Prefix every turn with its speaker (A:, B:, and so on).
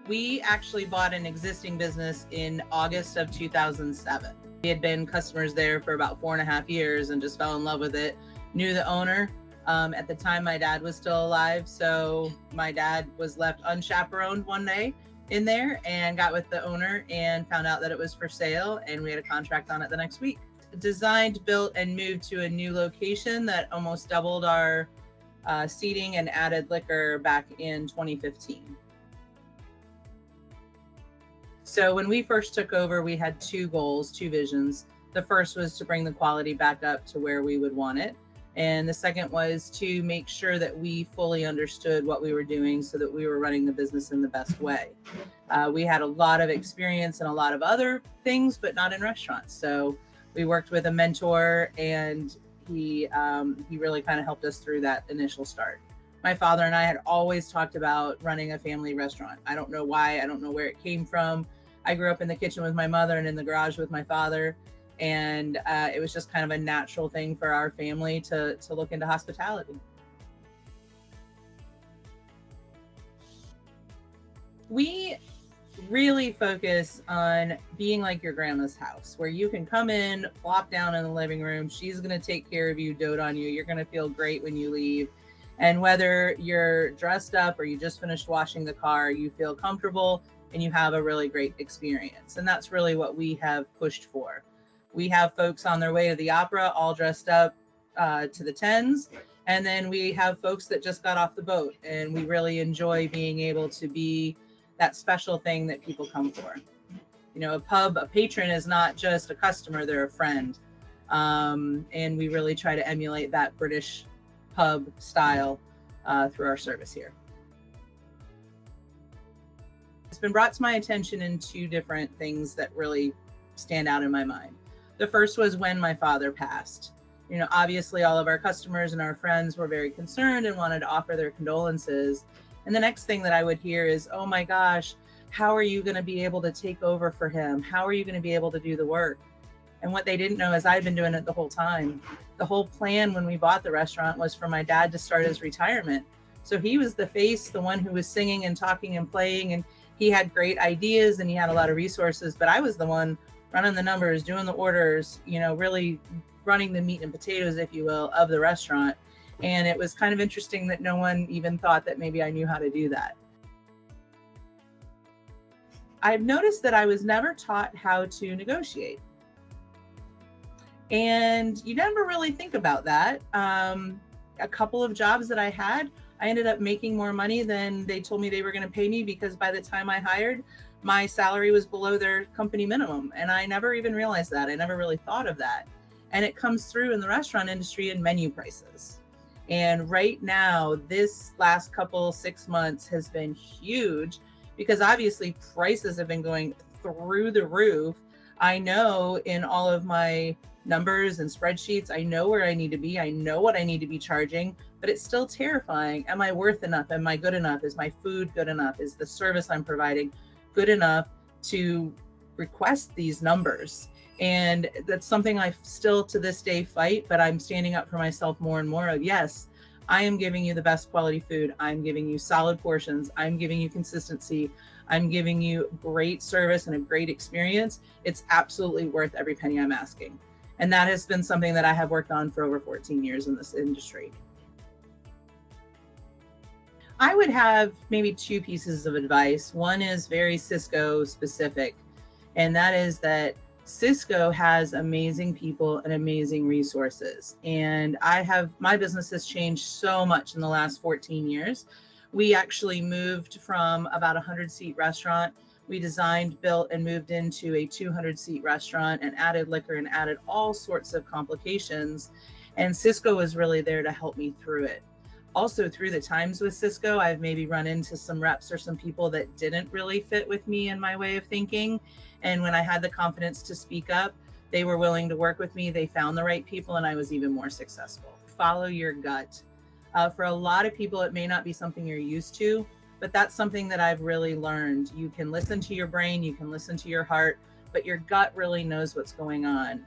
A: We actually bought an existing business in August of 2007. We had been customers there for about 4.5 years and just fell in love with it. Knew the owner. At the time, my dad was still alive. So my dad was left unchaperoned one day in there and got with the owner and found out that it was for sale. And we had a contract on it the next week. Designed, built, and moved to a new location that almost doubled our seating and added liquor back in 2015. So when we first took over, we had two goals, two visions. The first was to bring the quality back up to where we would want it. And the second was to make sure that we fully understood what we were doing so that we were running the business in the best way. We had a lot of experience in a lot of other things, but not in restaurants. So we worked with a mentor, and he really kind of helped us through that initial start. My father and I had always talked about running a family restaurant. I don't know why, I don't know where it came from. I grew up in the kitchen with my mother and in the garage with my father. And it was just kind of a natural thing for our family to look into hospitality. We really focus on being like your grandma's house, where you can come in, flop down in the living room. She's going to take care of you, dote on you. You're going to feel great when you leave. And whether you're dressed up or you just finished washing the car, you feel comfortable and you have a really great experience. And that's really what we have pushed for. We have folks on their way to the opera all dressed up to the tens. And then we have folks that just got off the boat, and we really enjoy being able to be that special thing that people come for. You know, a patron is not just a customer, they're a friend. And we really try to emulate that British pub style through our service here. It's been brought to my attention in two different things that really stand out in my mind. The first was when my father passed. You know, obviously all of our customers and our friends were very concerned and wanted to offer their condolences. And the next thing that I would hear is, oh my gosh, how are you going to be able to take over for him? How are you going to be able to do the work? And what they didn't know is I'd been doing it the whole time. The whole plan when we bought the restaurant was for my dad to start his retirement. So he was the face, the one who was singing and talking and playing, and he had great ideas and he had a lot of resources, but I was the one running the numbers, doing the orders, you know, really running the meat and potatoes, if you will, of the restaurant. And it was kind of interesting that no one even thought that maybe I knew how to do that. I've noticed that I was never taught how to negotiate. And you never really think about that. A couple of jobs that I had, I ended up making more money than they told me they were going to pay me, because by the time I hired, my salary was below their company minimum. And I never even realized that. I never really thought of that. And it comes through in the restaurant industry in menu prices. And right now, this last 6 months has been huge, because obviously prices have been going through the roof. I know in all of my numbers and spreadsheets, I know where I need to be. I know what I need to be charging, but it's still terrifying. Am I worth enough? Am I good enough? Is my food good enough? Is the service I'm providing good enough to request these numbers? And that's something I still to this day fight, but I'm standing up for myself more and more of, yes, I am giving you the best quality food. I'm giving you solid portions. I'm giving you consistency. I'm giving you great service and a great experience. It's absolutely worth every penny I'm asking. And that has been something that I have worked on for over 14 years in this industry. I would have maybe two pieces of advice. One is very Sysco specific, and that is that Sysco has amazing people and amazing resources. And my business has changed so much in the last 14 years. We actually moved from about a 100-seat restaurant. We designed, built, and moved into a 200-seat restaurant and added liquor and added all sorts of complications. And Sysco was really there to help me through it. Also, through the times with Sysco, I've maybe run into some reps or some people that didn't really fit with me and my way of thinking. And when I had the confidence to speak up, they were willing to work with me. They found the right people, and I was even more successful. Follow your gut. For a lot of people, it may not be something you're used to, but that's something that I've really learned. You can listen to your brain, you can listen to your heart, but your gut really knows what's going on.